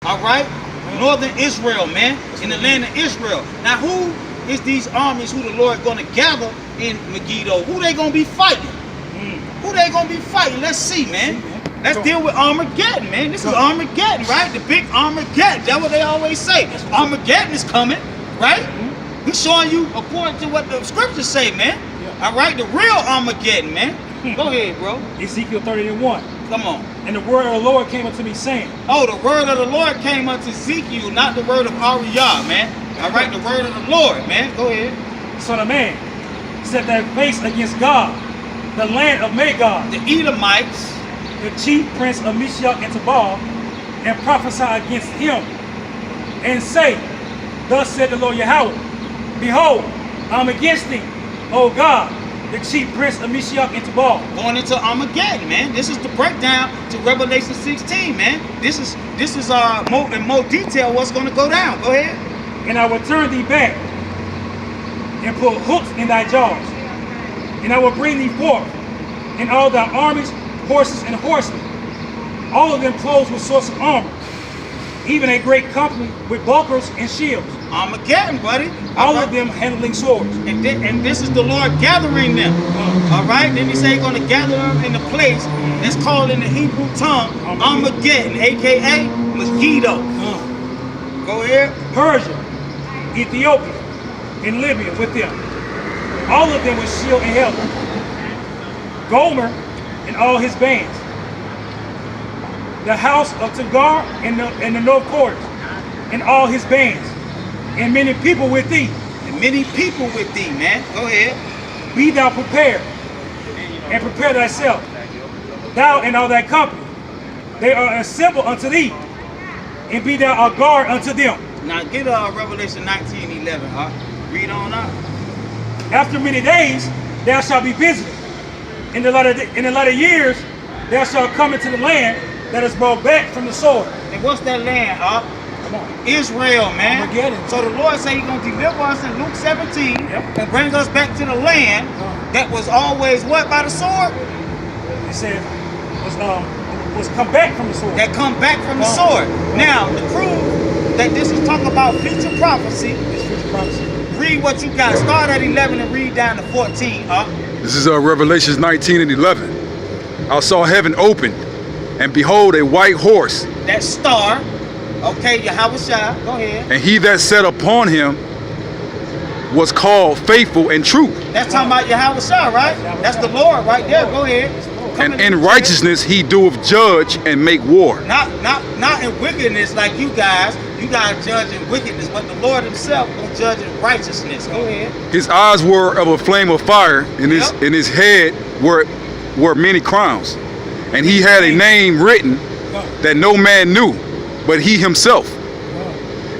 All right? Northern Israel, man, in the land of Israel. Now, who is these armies who the Lord going to gather in Megiddo? Who they going to be fighting? Who they going to be fighting? Let's see, man. Let's deal with Armageddon, man. This is Armageddon, right? The big Armageddon. That's what they always say. Armageddon is coming, right? We're showing you according to what the scriptures say, man. All right? The real Armageddon, man. Go ahead, bro. Ezekiel 30:1. Come on. And the word of the Lord came unto me, saying. Oh, the word of the Lord came unto Ezekiel, not the word of Ariyah, man. All right? The word of the Lord, man. Go ahead. Son of man, set thy face against God, the land of Magog, The Edomites, the chief prince of Meshach and Tubal, and prophesy against him, and say, Thus said the Lord Yahweh, Behold, I'm against thee, O God, the chief prince of Meshach and Tubal. going into Armageddon, man. This is the breakdown to Revelation 16, man. This is in more detail what's going to go down. Go ahead. And I will turn thee back, and put hooks in thy jaws, and I will bring thee forth, and all thy armies, horses and horsemen, all of them clothed with sorts of armor, even a great company with bucklers and shields, Armageddon, buddy. all of them handling swords. And this is the Lord gathering them. All right. Then he say he's going to gather them in a place that's called in the Hebrew tongue Armageddon, aka Megiddo. Go ahead. Persia, Ethiopia, and Libya with them, all of them with shield and helmet. Gomer and all his bands. The house of Tagar and the north quarters, and all his bands, and many people with thee. And many people with thee, man. Go ahead. Be thou prepared, and prepare thyself, thou and all thy company. They are assembled unto thee, and be thou a guard unto them. Now get Revelation 19:11, huh? Read on up. After many days thou shalt be visited. In the latter years thou shalt come into the land that is brought back from the sword. And what's that land, huh? Come on. Israel, man. Armageddon. So the Lord said he's going to deliver us in Luke 17 and bring us back to the land that was always what by the sword? It said was come back from the sword. That come back from the sword. Now, to prove that this is talking about future prophecy, It's future prophecy. read what you got. Start at 11 and read down to 14, huh? This is Revelations 19:11. I saw heaven opened, and behold, a white horse, That star, okay, Yahweh Shai, go ahead. and he that sat upon him was called Faithful and True. That's talking about Yahweh Shai, right? That's the Lord right there. Go ahead. Come And in righteousness he doeth judge and make war. Not in wickedness like you guys. You guys judge in wickedness, but the Lord himself will judge in righteousness. Go ahead. His eyes were of a flame of fire, and his head were many crowns. And he had a name written that no man knew, but he himself.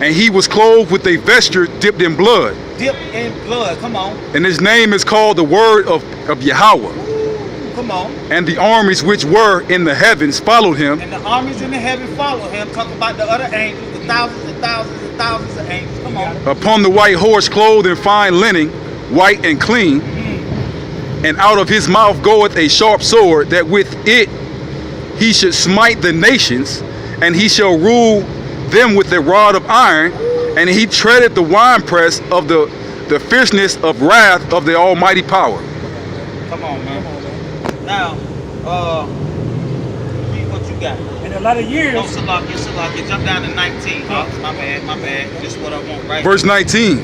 And he was clothed with a vesture dipped in blood. Dip in blood. Come on. And his name is called the Word of Yahweh. Come on. And the armies which were in the heavens followed him. And the armies in the heaven follow him. Talk about the other angels, the thousands and thousands and thousands of angels. Come on. Upon the white horse clothed in fine linen, white and clean. And out of his mouth goeth a sharp sword, that with it he should smite the nations, and he shall rule them with a rod of iron, and he treadeth the winepress of the fierceness of wrath of the almighty power. Come on, man. Now, read what you got. In the latter years, Oh, Salakia. Jump down to 19. Oh, my bad. This is what I want right Verse 19.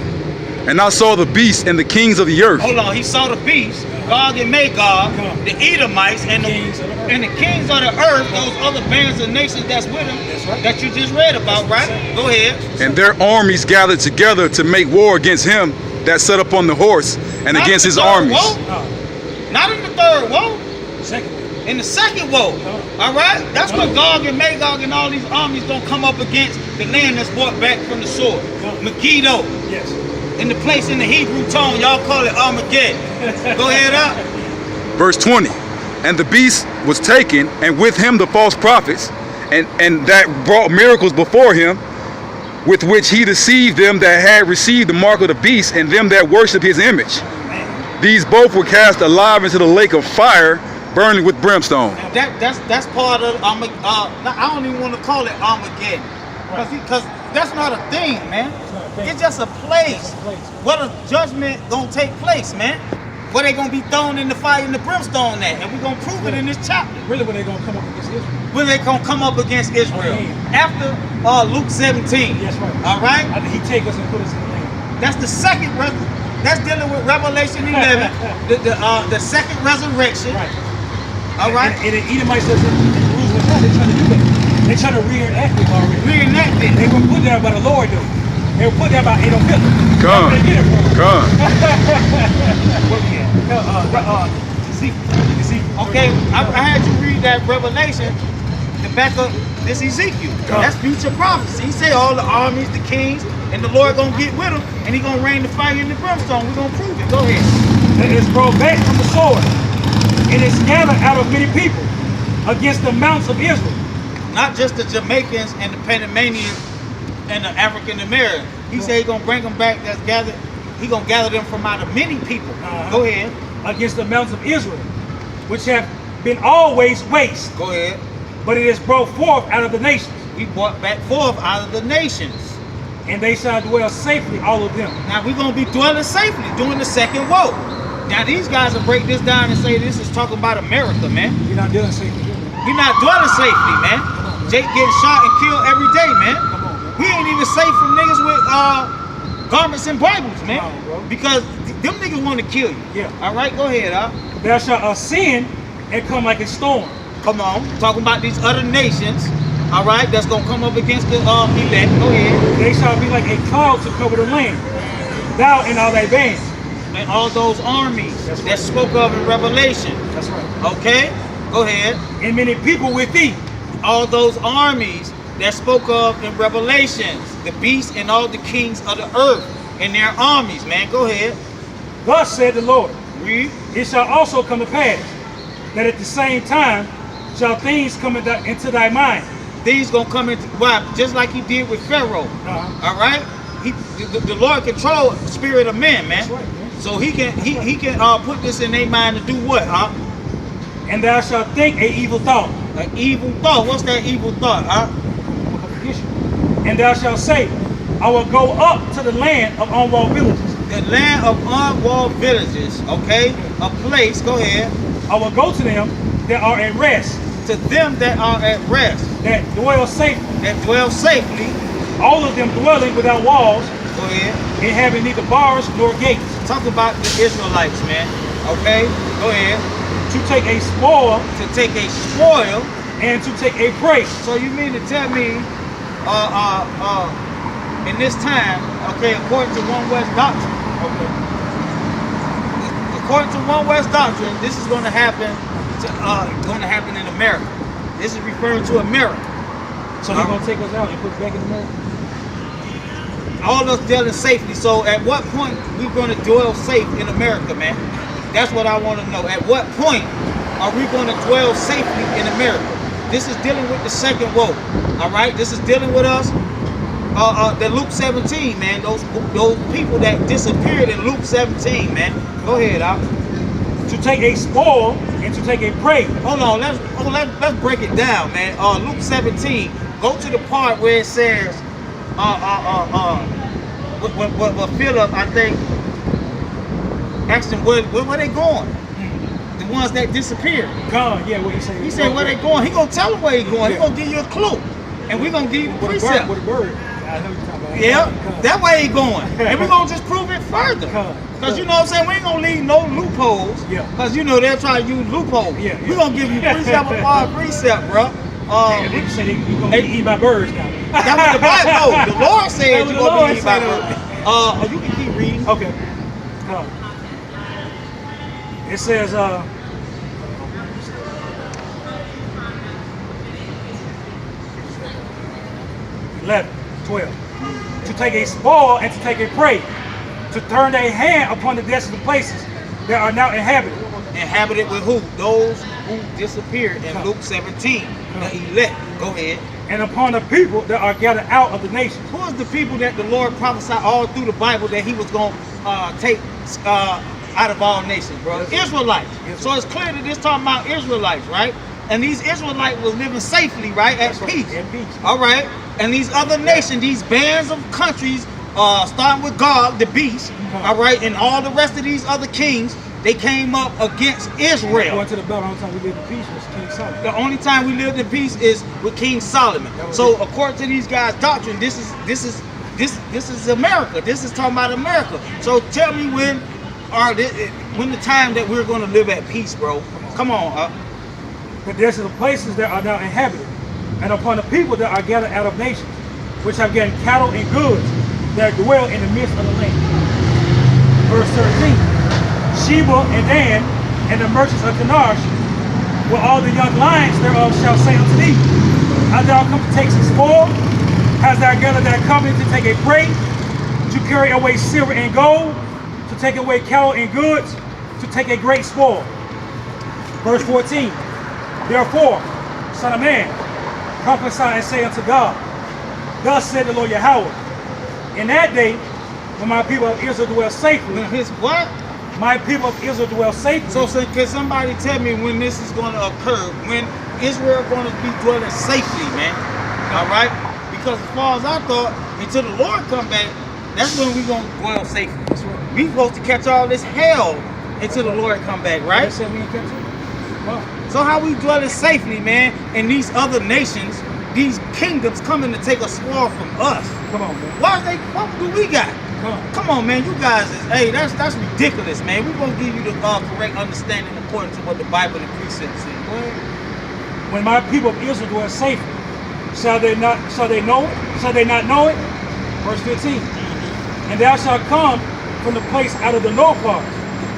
And I saw the beast and the kings of the earth. Hold on, he saw the beast, Gog and Magog, the Edomites, and the kings of the earth, those other bands of nations that's with him, that you just read about, right? Go ahead. And their armies gathered together to make war against him that sat upon the horse, and Not against in his the third armies. woe. Not in the third woe. second, In the second woe. All right? That's when Gog and Magog and all these armies don't come up against the land that's brought back from the sword. Megiddo. yes. In the place in the Hebrew tongue, y'all call it Armageddon. Go ahead up. Verse 20. And the beast was taken, and with him the false prophets, and that brought miracles before him, with which he deceived them that had received the mark of the beast, and them that worship his image. These both were cast alive into the lake of fire, burning with brimstone. That's part of I don't even want to call it Armageddon. Because that's not a thing, man. not a thing. It's just a place It's a place. where the judgment gonna take place, man. Where they gonna be thrown in the fire and the brimstone at, and we're gonna prove it in this chapter. Really, when they're gonna come up against Israel. When they gonna come up against Israel after Luke 17. That's right. All right. After he take us and put us in the land. That's the second. That's dealing with Revelation 11, the second resurrection. Right. All right. And the Edomites that's in Jerusalem now, they're trying to do that. They're trying to reenact it already. Reenact it. They were put there by the Lord, though. They were put there by Adolf Hitler. Come. Where they get it from? Come. Ezekiel. Okay, I had you read that Revelation to back up this Ezekiel. That's future prophecy. He said all the armies, the kings, and the Lord gonna get with them, and he gonna rain the fire and the brimstone. We're gonna prove it. Go ahead. It is rolled back from the sword. It is scattered out of many people against the mountains of Israel. Not just the Jamaicans and the Panamanians and the African Americans. He said he gonna bring them back. That's gathered. He gonna gather them from out of many people. Go ahead. Against the mountains of Israel, which have been always waste, Go ahead. but it is brought forth out of the nations, We brought back forth out of the nations. and they shall dwell safely, all of them. Now we're gonna be dwelling safely during the second woe. Now these guys will break this down and say this is talking about America, man. You're not dealing safely. We're not dwelling safely, man. Jake getting shot and killed every day, man. Come on, man. We ain't even safe from niggas with garments and Bibles, man. Come on, bro. Because them niggas want to kill you. Yeah. All right, go ahead, Thou shalt ascend and come like a storm. Come on. Talking about these other nations. All right, that's gonna come up against the elect. Go ahead. They shall be like a cloud to cover the land. Thou and all thy bands. And all those armies That's right. that spoke of in Revelation. That's right. Okay, go ahead. And many people with thee. All those armies that spoke of in Revelations, the beasts and all the kings of the earth and their armies, man. Go ahead. Thus said the Lord, Read. it shall also come to pass that at the same time shall things come into thy mind. These gonna come into why? Just like he did with Pharaoh. All right. The Lord control the spirit of men, man. That's right, man. So he can put this in their mind to do what? And thou shalt think a evil thought. An evil thought. What's that evil thought? And thou shalt say, I will go up to the land of unwalled villages. The land of unwalled villages. Okay. A place. Go ahead. I will go to them that are at rest, To them that are at rest, that dwell safely, that dwell safely. all of them dwelling without walls, Go ahead. and having neither bars nor gates, Talk about the Israelites, man. Okay. Go ahead. to take a spoil To take a spoil. and to take a prey. So you mean to tell me, in this time, okay, according to One West doctrine, according to One West doctrine, this is going to happen. In America. This is referring to America. So he's gonna take us out and put us back in America. All of us dealing safely. So at what point we going to dwell safe in America, man? That's what I want to know. At what point are we going to dwell safely in America? This is dealing with the second woe. All right. This is dealing with us. The Luke 17, man. Those people that disappeared in Luke 17, man. Go ahead, Al. To take a spoil and to take a prey. Hold on. Let's break it down, man. Luke 17. Go to the part where it says, what Philip, I think, asked them where they going. The ones that disappeared. God, yeah, what he said. He said where they going. He gonna tell them where he going. He gonna give you a clue, and we gonna give you the precept. With a bird. I know what you're talking about. Yeah, that way he going, and we gonna just prove it further. Cause you know what I'm saying, we ain't gonna leave no loopholes. Yeah. Cause you know they'll try to use loopholes. Yeah, We gonna give you precept upon precept, bro. And they said you gonna be eaten by birds now. That's what the Bible. No, the Lord said That's you what the gonna Lord be eaten by said. birds. You can keep reading. Okay. It says, 11, 12. To take a spoil and to take a prey, to turn their hand upon the desolate places that are now inhabited. Inhabited with who? Those who disappeared in Luke 17. The elect. Go ahead. And upon the people that are gathered out of the nations. Who is the people that the Lord prophesied all through the Bible that he was going to take out of all nations, bro? Israelites. So it's clear that this talking about Israelites, right? And these Israelites were living safely, right, at That's right, peace. at peace. All right. And these other nations, these bands of countries, starting with Gog, the beast, all right, and all the rest of these other kings, they came up against Israel. Going to the battle, the only time we lived in peace was King Solomon. The only time we lived in peace is with King Solomon. So according to these guys' doctrine, this is America. This is talking about America. So tell me when the time that we're going to live at peace, bro. Come on. But there's the places that are now inhabited, and upon the people that are gathered out of nations, which have gotten cattle and goods that dwell in the midst of the land. Verse 13. Sheba and Dan and the merchants of Tanar, with all the young lions thereof shall say unto thee, Hast thou come to take some spoil? Hast thou gathered thy company to take a prey, to carry away silver and gold, to take away cattle and goods, to take a great spoil? Verse 14. Therefore, son of man, prophesy and say unto God, Thus said the Lord Yahweh, in that day when my people of Israel dwell safely. His what? My people of Israel dwell safely. So can somebody tell me when this is going to occur? When Israel going to be dwelling safely, man? All right? Because as far as I thought, until the Lord come back, that's when we going to dwell safely. We supposed to catch all this hell until the Lord come back, right? They said we ain't catch it. Well, So how we dwelling safely, man, and these other nations, these kingdoms coming to take a spoil from us? come on, man. What do we got? Come on. Come on, man, you guys is, hey, that's ridiculous, man. We're gonna give you the correct understanding according to what the Bible and precepts say. When my people of Israel dwell safely, shall they not know it? Verse 15. And thou shalt come from the place out of the north part,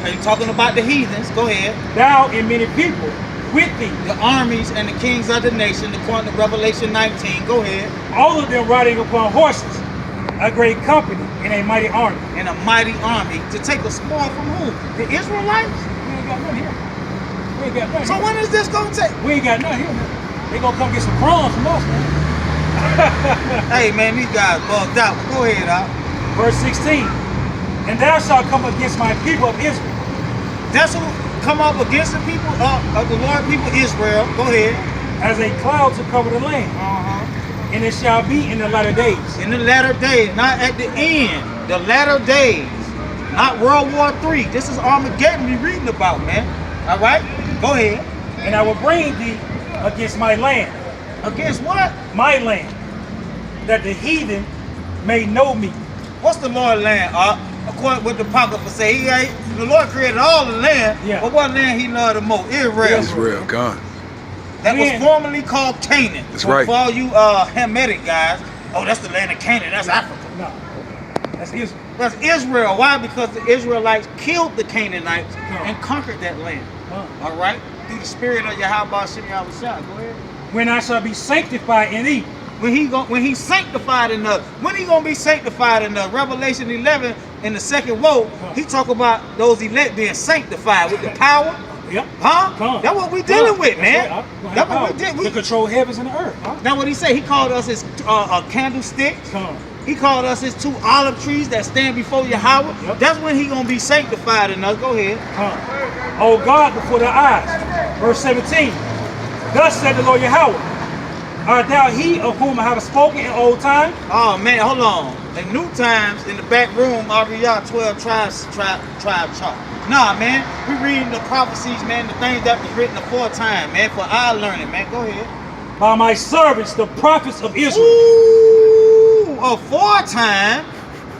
Are you talking about the heathens? Go ahead. thou and many people with thee, The armies and the kings of the nation, according to Revelation 19. Go ahead. all of them riding upon horses, a great company and a mighty army. And a mighty army to take a spoil from who? The Israelites? We ain't got none here. We ain't got none So here. when is this gonna take? We ain't got none here, man. They gonna come get some crumbs from us, man. Hey, man, these guys bugged out. Go ahead, out. Verse 16. And thou shalt come against my people of Israel, That's who come up against the people of the Lord, people Israel. Go ahead. as a cloud to cover the land. And it shall be in the latter days. In the latter days, not at the end. The latter days, not World War III. This is Armageddon we reading about, man. All right, go ahead. And I will bring thee against my land, Against what? my land, that the heathen may know me. What's the Lord land? According with the Apocrypha say, the Lord created all the land. Yeah. But what land He loved the most? Israel. Yes. Israel, God. That was Man. formerly called Canaan. That's right. For all you Hamitic guys, oh, that's the land of Canaan. That's Africa. No, that's Israel. That's Israel. Why? Because the Israelites killed the Canaanites Huh. and conquered that land. Huh. All right? Through the spirit of Yahweh Shem Yahushua. Go ahead. When I shall be sanctified in thee. When he sanctified in us. When he gonna be sanctified in us? Revelation 11 in the second woe, he talk about those elect being sanctified with the power. Yep. Huh? Come. That's what we dealing with, That's man. right. That's what we did. To control heavens and the earth. Huh? That's what he said. He called us his candlesticks. Come. He called us his 2 olive trees that stand before Yahweh. Yep. That's when he gonna be sanctified in us. Go ahead. Come. O God, before their eyes. Verse 17. Thus said the Lord Yahweh, art thou he of whom I have spoken in old time? Oh man, hold on. In New Times, in the back room, RBR 12 tribe chart. Nah, man, we reading the prophecies, man, the things that was written aforetime, man, for our learning, man. Go ahead. By my servants, the prophets of Israel. Ooh, aforetime,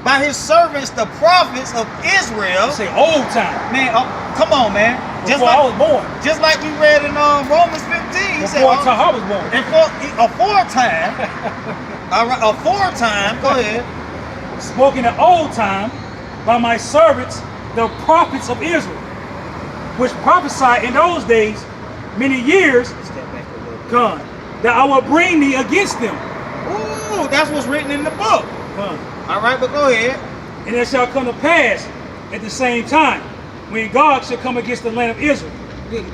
by his servants, the prophets of Israel. Say old time. Man, come on, man. Before I was born. Just like we read in Romans 15, he said, Before I was born. and aforetime, all right, aforetime, go ahead. Spoken in old time by my servants, the prophets of Israel, which prophesied in those days many years Step back a little. gone, that I will bring thee against them. Ooh, that's what's written in the book. Gone. All right, but go ahead. And it shall come to pass at the same time, when God shall come against the land of Israel.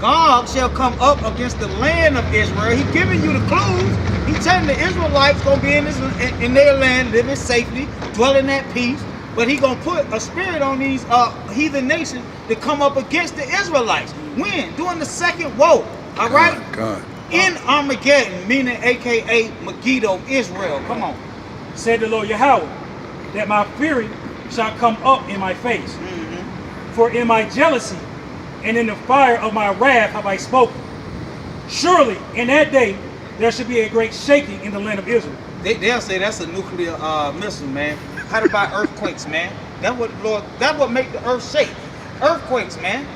God shall come up against the land of Israel. He giving you the clues. He telling the Israelites gonna be in their land, living safely, dwelling at peace. But he gonna put a spirit on these heathen nations to come up against the Israelites. When? During the second woe. All right? God. In Armageddon, meaning AKA Megiddo, Israel. Come on. Said the Lord Yahweh, that my fury shall come up in my face. For in my jealousy and in the fire of my wrath have I spoken. Surely in that day there should be a great shaking in the land of Israel. They'll say that's a nuclear missile, man. How about earthquakes, man? That's what make the earth shake. Earthquakes, man.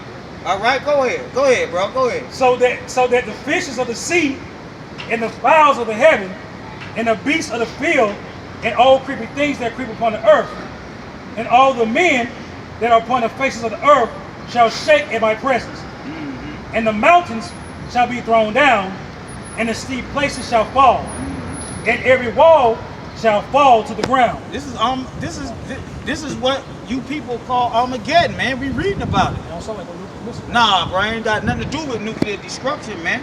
All right, go ahead, bro. Go ahead. So that the fishes of the sea and the fowls of the heaven and the beasts of the field and all creeping things that creep upon the earth and all the men that are upon the faces of the earth shall shake at my presence. And the mountains shall be thrown down, and the steep places shall fall, and every wall shall fall to the ground. This is what you people call Armageddon, man. We reading about it. Don't sound like a nuclear missile. Nah, bro, ain't got nothing to do with nuclear destruction, man.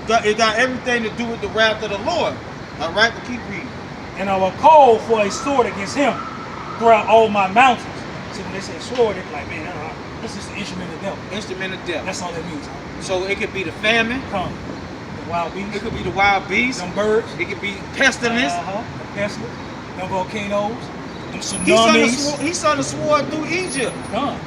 It got everything to do with the wrath of the Lord. All right, but keep reading. And I will call for a sword against him throughout all my mountains. See, when they say sword, they're like, man, this is the instrument of devil. Instrument of death. That's all that means. Huh? So it could be the famine. Come, the wild beasts, It could be the wild beasts. them birds, It could be pestilence. the pestilence, them volcanoes, them tsunamis. He saw the sword through Egypt. Come,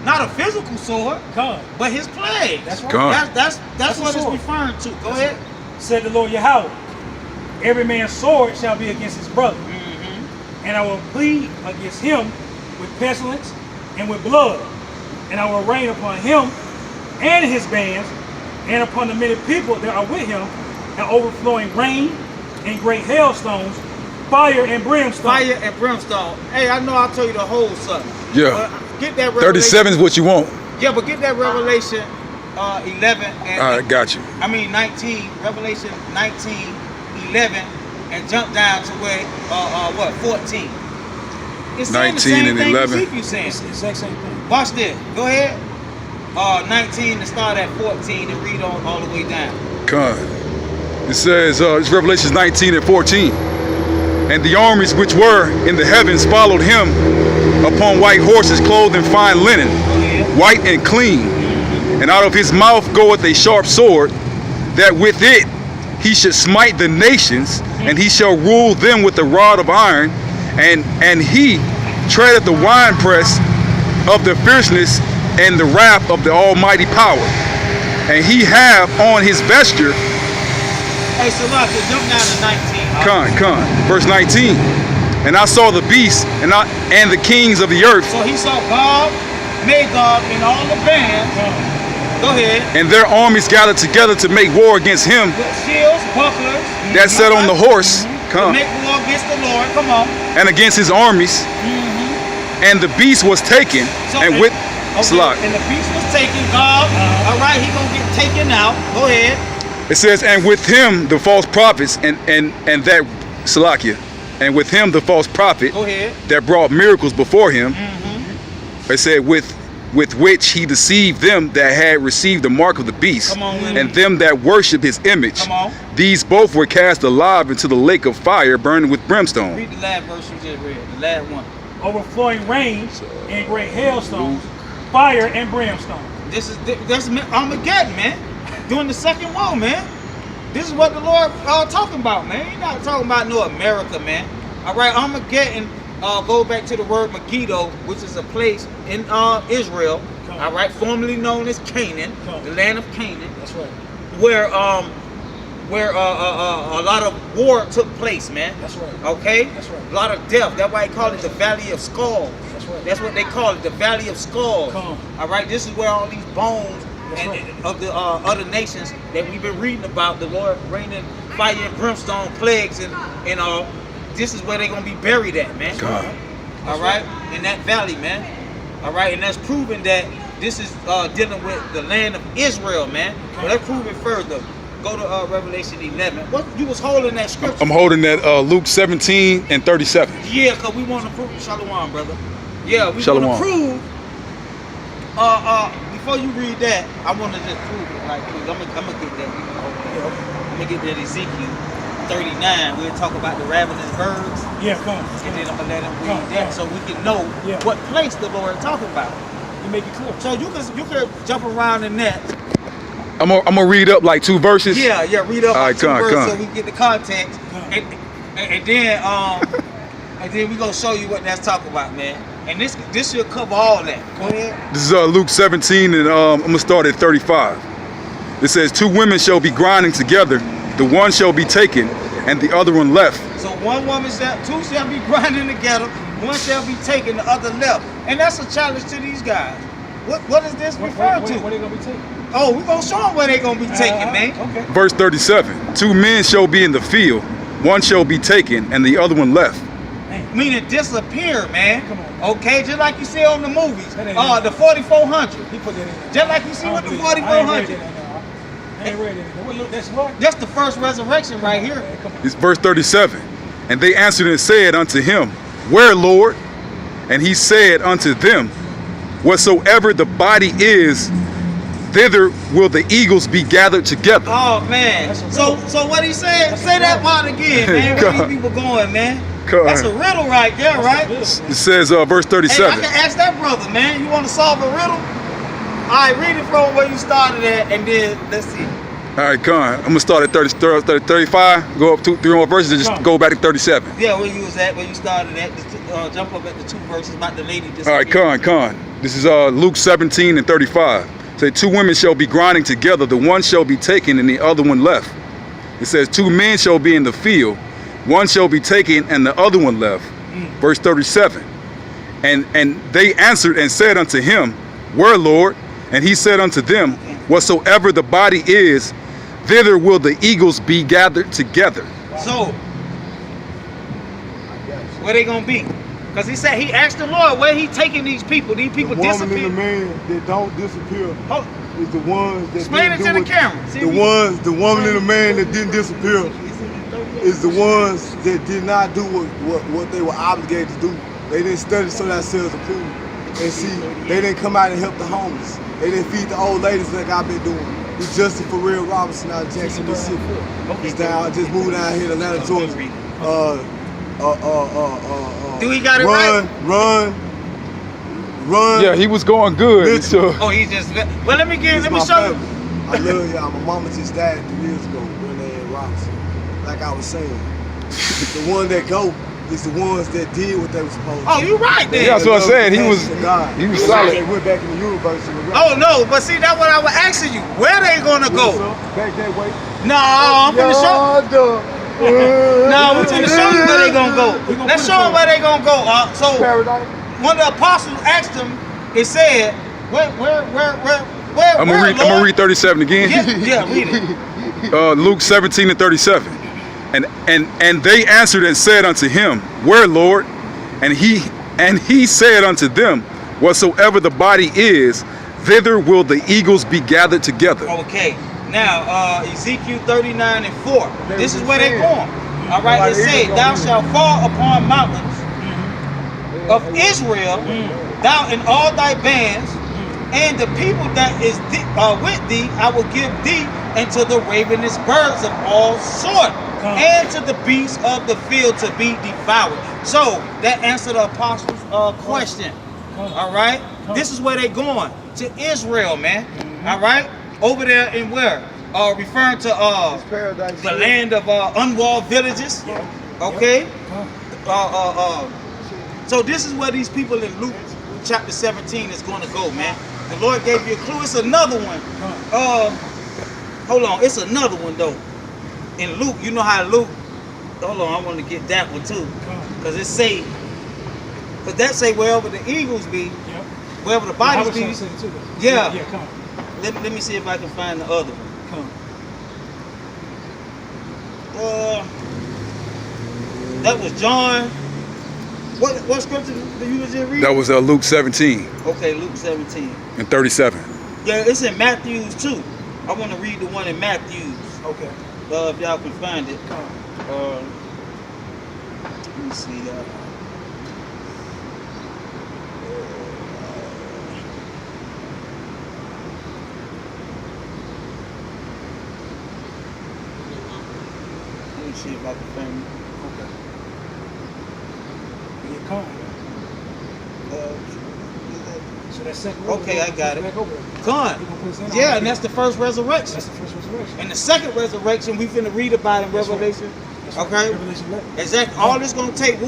Not a physical sword, come. but his plagues. That's right. God. That's That's what a it's sword. referring to. Go ahead. Said the Lord Yahweh, every man's sword shall be against his brother, and I will plead against him with pestilence and with blood, and I will rain upon him and his bands, and upon the many people that are with him, an overflowing rain and great hailstones, fire and brimstone. Fire and brimstone. Hey, I know I told you the whole something. Yeah. Get that Revelation. 37 is what you want. Yeah, but get that Revelation 11 and All right, got you. 19, Revelation 19, 11, and jump down to where, 14. It's saying 19 the same and thing 11. Ezekiel saying. It's the exact same thing. Watch this. Go ahead. 19 to start at 14 and read on all the way down. God. It says, it's Revelations 19 and 14. And the armies which were in the heavens followed him upon white horses clothed in fine linen, white and clean. And out of his mouth goeth a sharp sword, that with it he should smite the nations, and he shall rule them with a rod of iron, and he treadeth the winepress of the fierceness and the wrath of the almighty power. And he have on his vesture, Hey, Salaka, jump down to 19. verse 19. And I saw the beast and the kings of the earth, So he saw Gog, Magog, and all the bands. Go ahead. and their armies gathered together to make war against him With shields, bucklers. that sat on the horse, To make war against the Lord. Come on. and against his armies. And the beast was taken, So, and with Salak. And the beast was taken, Gog. All right, he gonna get taken out. Go ahead. It says, and with him the false prophets, and that Salakia, and with him the false prophet Go ahead. that brought miracles before him. It said, with which he deceived them that had received the mark of the beast, Come on, and them that worship his image. Come on. These both were cast alive into the lake of fire, burning with brimstone. Read the last verse you just read. The last one. Overflowing rain and great hailstones, fire and brimstone. That's Armageddon, man. During the second war, man. This is what the Lord talking about, man. He's not talking about no America, man. All right, Armageddon go back to the word Megiddo, which is a place in Israel. All right, formerly known as Canaan, the land of Canaan. That's right. Where a lot of war took place, man. That's right. Okay? That's right. A lot of death. That's why they call it the Valley of Skulls. That's right. That's what they call it, the Valley of Skulls. Come on. All right, this is where all these bones That's and, right. of the other nations that we've been reading about, the Lord raining fire and brimstone plagues and all. This is where they're gonna be buried at, man. God. All right, in that valley, man. All right, and that's proving that this is dealing with the land of Israel, man. Well, let's prove it further. Go to Revelation 11. What you was holding that scripture? I'm holding that Luke 17 and 37. Yeah, cause we want to prove Shalom, brother. Yeah, we want Shalom. to prove. Before you read that, I want to just prove it. Like, I'm gonna get that. I'm gonna get that Ezekiel 39. We'll talk about the ravenous birds, Yeah, come. and then I'm gonna let him Come, read that come. so we can know Yeah. what place the Lord is talking about. You make it clear. So you could jump around in that I'm gonna read up like 2 verses. Yeah, read up All like right, 2 verses come. so we get the context. And then we gonna show you what that's talking about, man. And this should cover all that. Go ahead. This is Luke 17, and I'm gonna start at 35. It says, 2 women shall be grinding together, the one shall be taken, and the other one left. So two shall be grinding together, one shall be taken, the other left. And that's a challenge to these guys. What is this referring to? What are they gonna be taking? Oh, we're gonna show them where they're gonna be taken, man. Okay. Verse 37, 2 men shall be in the field, one shall be taken, and the other one left. Meaning disappear, man. Come on. Okay, just like you see on the movies. That ain't The 4400. He put that in there. Just like you see I with don't the believe it. I 4400. ain't read it. What, look, that's what? That's the first resurrection right here. Man, come on. It's verse 37. And they answered and said unto him, Where, Lord? And he said unto them, Whatsoever the body is, thither will the eagles be gathered together. Oh man. So what he said? Say that part again, man. Where these people going, man? Come That's a on. riddle right there, right? It says, verse Hey, I 37. can ask that brother, man. You want to solve a riddle? All right, read it from where you started at, and then let's see. All right, come on. I'm going to start at 35, go up 3 more verses, and just go back to 37. Yeah, where you was at, where you started at. Just, jump up at the 2 verses about the lady. All right, come on. This is Luke 17 and 35. Say, 2 women shall be grinding together, the one shall be taken, and the other one left. It says, 2 men shall be in the field, one shall be taken, and the other one left. Verse 37. And they answered and said unto him, Where, Lord? And he said unto them, Whatsoever the body is, thither will the eagles be gathered together. So, where they gonna be? Because he said, he asked the Lord, where he taking these people? These people The woman disappear. and the man that don't disappear Oh, is the ones that explain it didn't to do the camera. See, The woman and the man that didn't disappear is the ones that did not do what they were obligated to do. They didn't study so themselves approved. And see, they didn't come out and help the homeless. They didn't feed the old ladies like I've been doing. It's Justin for real Robinson out of Jackson, Mississippi. Just just moved down here to Atlanta, Georgia. Do he got it right? Run. Yeah, he was going good. Mitchell. So, Oh, he just. Well, let me It's show my you. family. I love y'all. My mama just died 3 years ago, Renee and Robinson. Like I was saying, the one that go is the ones that did what they were supposed to. Oh, you right there. Yeah, that's what I said. He was God. solid. They went back in the universe. And Oh no, but see, that's what I was asking you. Where they gonna go? Back that way. No, I'm finna show. No, we finna show you where they gonna go. Let's show them where they gonna go. So Paradise. one of the apostles asked him. It said, where? I'm gonna read 37 again. Yeah, read it. Luke 17 and 37. And they answered and said unto him, Where, Lord? And he said unto them, Whatsoever the body is, thither will the eagles be gathered together. Okay. Now, Ezekiel 39 and 4. This is where they going. All right. It says, Thou shalt fall upon mountains of Israel, thou and all thy bands, and the people that is with thee, I will give thee, and to the ravenous birds of all sort, and to the beasts of the field to be devoured. So that answered the apostles' question. All right, this is where they going, to Israel, man. All right, over there in where? Referring to Paradise. the land of unwalled villages. Okay. So this is where these people in Luke chapter 17 is going to go, man. The Lord gave you a clue. It's another one. Hold on. It's another one, though. In Luke, you know how Luke... Hold on. I want to get that one, too. Because it say... Because that say wherever the eagles be, wherever the bodies be... Yeah. Yeah, come on. Let me see if I can find the other one. That was John... What scripture did you just read? That was Luke 17 Okay, Luke 17. and 37. Yeah, it's in Matthew's too. I want to read the one in Matthew's. Okay. If y'all can find it. Let me see. Let me see if I can find it. Okay. Here it comes. So that second woe, Okay, I got it. back over there. Gone. He gonna put us in Yeah, Armageddon. and that's the first resurrection. That's the first resurrection. And the second resurrection we finna read about in That's right. Revelation. That's right. Okay? Revelation 11. Exactly. All this gonna take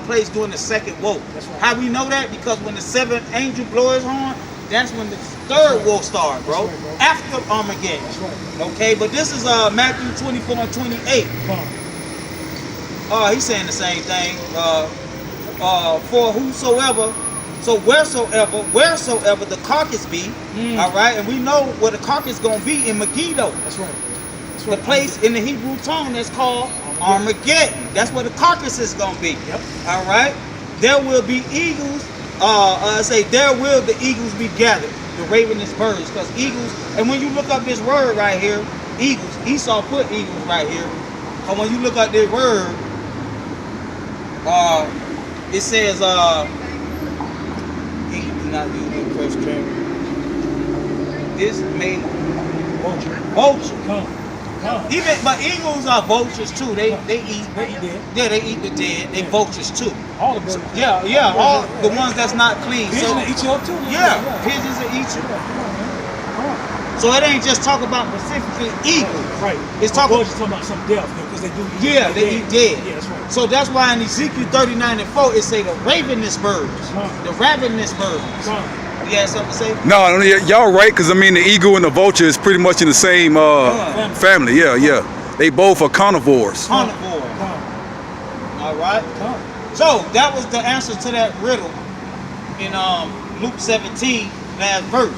place during the second woe. That's right. How we know that? Because when the seventh angel blows his horn, that's when the third right. woe starts, bro. That's right, bro. After Armageddon. That's right. Okay, but this is Matthew 24 and 28. Come. He's saying the same thing. For whosoever, so wheresoever the carcass be, all right, and we know where the carcass gonna be in Megiddo. That's right. That's The right. place in the Hebrew tongue that's called Armageddon. That's where the carcass is gonna be. Yep. All right. There will be eagles. There will the eagles be gathered, the ravenous birds, because eagles. And when you look up this word right here, eagles. Esau put eagles right here. But when you look up this word, it says eagles do not use the first term. This may Vulture. vulture. Come. Come. But eagles are vultures too. They eat. They eat dead. Yeah, they eat the dead. They Yeah. vultures too. All the birds. Yeah. All the ones that's not clean. Pigeon So will eat you up too. yeah, pigeons will eat you. So it ain't just talk about specifically eagles. Right. It's But talking- boys is talking about some death because they do eat. Yeah, they eat dead. Yeah, that's right. So that's why in Ezekiel 39 and 4 it say the ravenous birds, the ravenous birds. Come. You got something to say? No, y'all right, because I mean the eagle and the vulture is pretty much in the same family. Yeah. They both are carnivores. Carnivore. Come. All right. Come. So that was the answer to that riddle in Luke 17, last verse.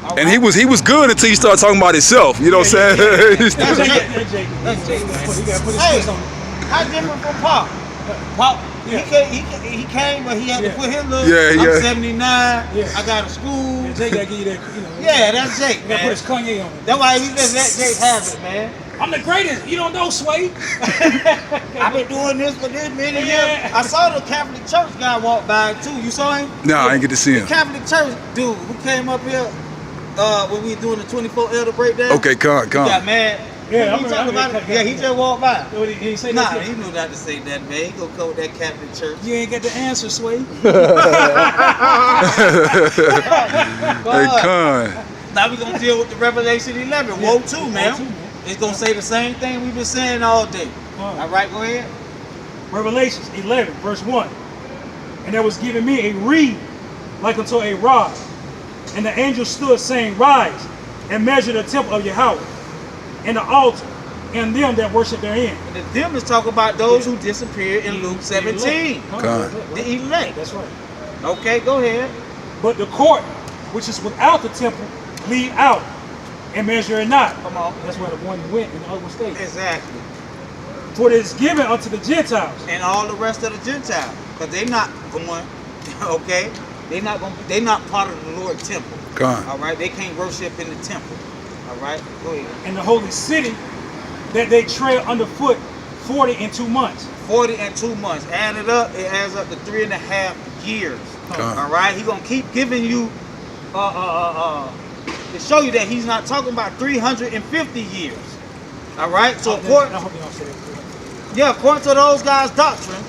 All And right? he was good until he started talking about himself. You know what I'm saying? That's That's Jake. Jake. That's Jake, He man. gotta put his Hey, twist on it. how different from Pop? Pop, Yeah. he came, but he had to Yeah. put his little. Yeah, yeah. I'm 79. Yeah. I got a school. Yeah, Jake gotta give you that, Yeah, that's Jake, You gotta put man. his Kanye on it. That's why he just let Jake have it, man. I'm the greatest. You don't know, Sway. I've been doing this for this many years. Yeah. I saw the Catholic Church guy walk by too. You saw him? Nah, I ain't get to see The him. Catholic Church dude who came up here when we were doing the 24 elder breakdown. Okay, He got come. mad. Yeah, He I'm talking about it. Yeah, he just walked by. He ain't say Nah, that. he knew not to say that, man. He gonna go with that Catholic Church. You ain't got the answer, Sway. Hey, con. Now we gonna deal with the Revelation 11. Yeah. Woe too, man. Woe too, man. It's gonna say the same thing we've been saying all day. All right, go ahead. Revelations 11, verse 1. And there was given me a reed like unto a rod. And the angel stood, saying, Rise, and measure the temple of Yahweh, and the altar, and them that worship therein. And the them is talking about those who disappeared in Luke 17. God. The elect. That's right. Okay, go ahead. But the court, which is without the temple, leave out, and measure it not. Come on. That's where the one went and the other one stayed. Exactly. For it is given unto the Gentiles. And all the rest of the Gentiles, because they not going. Okay, they not part of the Lord's temple. Con. All right, they can't worship in the temple. All right, go ahead. And the holy city that they tread underfoot 40 and 2 months. 40 and 2 months. Add it up, it adds up to 3.5 years. God. All right, he gonna keep giving you to show you that he's not talking about 350 years. All right, so I according, hope you don't say that. according to those guys' doctrine,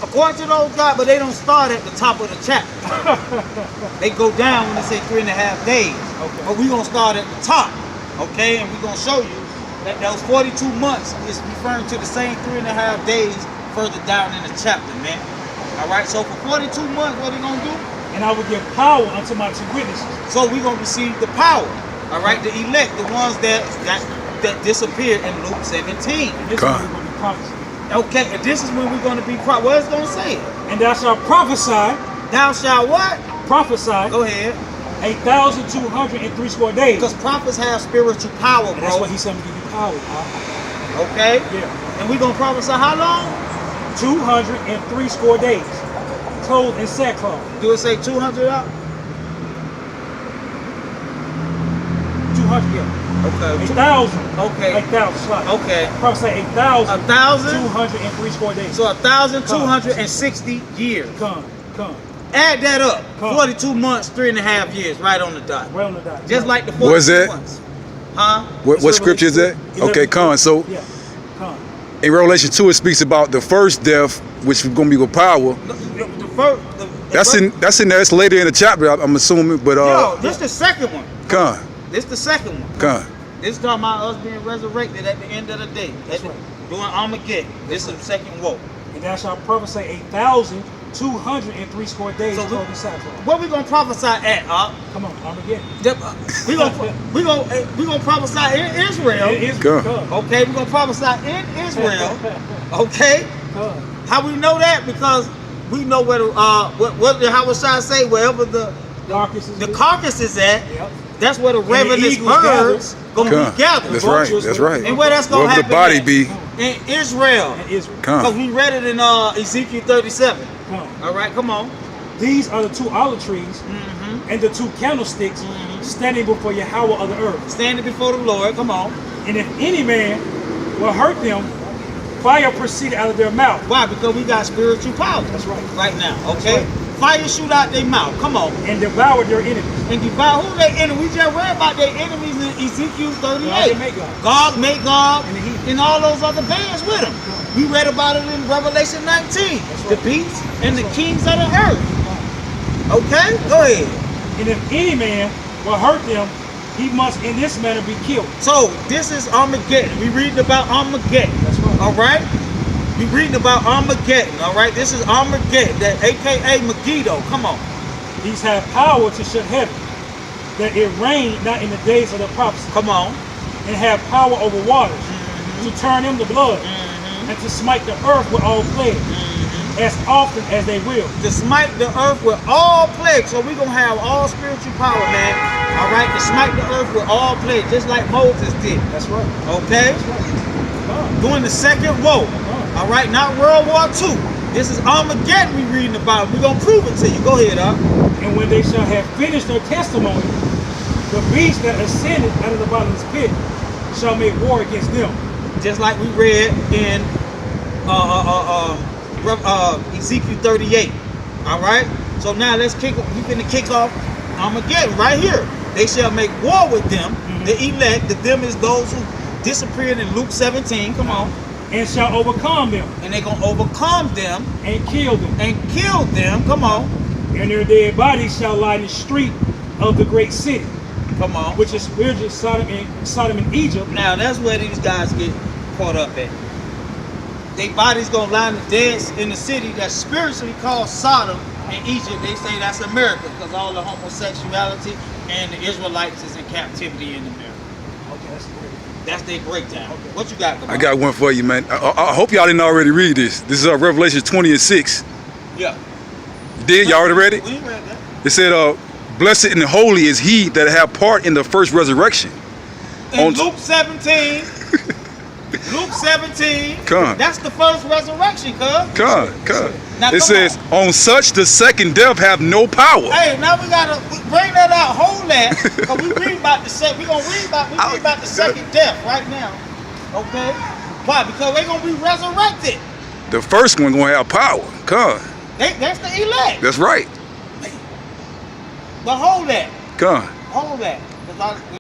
according to those guys, but they don't start at the top of the chapter. They go down when they say 3.5 days. Okay. But we're gonna start at the top, okay? And we're gonna show you that those 42 months is referring to the same 3.5 days further down in the chapter, man. All right, so for 42 months, what are they gonna do? And I will give power unto my two witnesses. So we're gonna receive the power. All right, the elect, the ones that disappeared in Luke 17. And this is God. when we're going to be prophesying. Okay, and this is when we're gonna be what it's gonna say? And thou shalt prophesy, Thou shalt what? prophesy Go ahead. 1,203 days. Because prophets have spiritual power, And that's bro. what he said to give you power. Okay? Yeah. And we're gonna prophesy how long? 203 days. Clothed in sackcloth. Do it say 200 out? 200, yeah. Okay. 1,000. Okay. 1,000 slots. Okay. Prophesy 1,000. 1,000? 203 days. So 1,260 years. Come. Add that up. Come. 42 months, 3.5 years, right on the dot. Right on the dot. Just like the 42 What's that? months. Huh? What scripture is that? 11. Okay, con. So Yeah. Come. in Revelation 2, it speaks about the first death, which is going to be with power. The first, That's in there. It's later in the chapter, I'm assuming. But Yo, this the second one. Con. This the second one. Con. This is talking about us being resurrected at the end of the day. That's right. Doing Armageddon. This is the second woe. And thou shalt prophesy 1,203 score days. So according to Sappho. What we gonna prophesy at? Come on, Armageddon. We gonna prophesy in Israel. It is Come. Okay, we gonna prophesy in Israel. Okay. How we know that? Because we know where what did Howard Shah say? Wherever the carcass is at, Yep. that's where the ravenous eagles birds gonna Con. be gathered. That's right. Vultures That's will- right. And where that's gonna Wherever happen the body at? be. In Israel. And Israel. Con. Because we read it in Ezekiel 37. Come. All right, come on. These are the two olive trees Mm-hmm. and the two candlesticks standing before Yahweh of the earth. Standing before the Lord. Come on. And if any man will hurt them, fire proceed out of their mouth. Why? Because we got spiritual power. That's right. Right now. Okay. Fire shoot out their mouth. Come on. And devour their enemies. And devour who they enemies. We just read about their enemies in Ezekiel 38. God and Magog. God, Magog, And the heathen. and all those other bands with them. We read about it in Revelation 19. The beasts and the kings of the earth. Okay? Go ahead. And if any man will hurt them, he must in this manner be killed. So, this is Armageddon. We reading about Armageddon. That's right. All right? We reading about Armageddon. All right? This is Armageddon, that AKA Megiddo. Come on. These have power to shut heaven, that it rain not in the days of the prophecy, Come on. and have power over waters, to turn them to blood, and to smite the earth with all plagues, as often as they will. To smite the earth with all plagues. So we're going to have all spiritual power, man. All right? To smite the earth with all plagues, just like Moses did. That's right. Okay? God. During the second woe. All right? Not World War II. This is Armageddon we reading about. We're going to prove it to you. Go ahead, And when they shall have finished their testimony, the beast that ascended out of the bottomless pit shall make war against them. Just like we read in Ezekiel 38. All right? So now let's kick off Armageddon right here. They shall make war with them, the elect. The them is those who disappeared in Luke 17. Come on. And shall overcome them And they're going to overcome them and kill them. and kill them. Come on. And their dead bodies shall lie in the street of the great city, Come on. which is spiritual Sodom and Egypt. Now that's where these guys get caught up at. Their bodies gonna lie in the dead in the city that's spiritually called Sodom and Egypt. They say that's America because all the homosexuality and the Israelites is in captivity in America. Okay, that's great. That's their breakdown. What you got? I got one for you, man. I hope y'all didn't already read this. This is Revelation 20:6. Yeah. You did? Y'all already read it? We read that. It said, blessed and holy is he that have part in the first resurrection. In On- Luke 17. Luke 17. Come. That's the first resurrection, cuz. Come. Now, It come says, on such the second death have no power. Hey, now we gotta bring that out, hold that, cause we read about the second. We read about the second death right now. Okay? Why? Because they gonna be resurrected. The first one gonna have power. Come. That's the elect. That's right. But hold that, Come. hold that, 'cause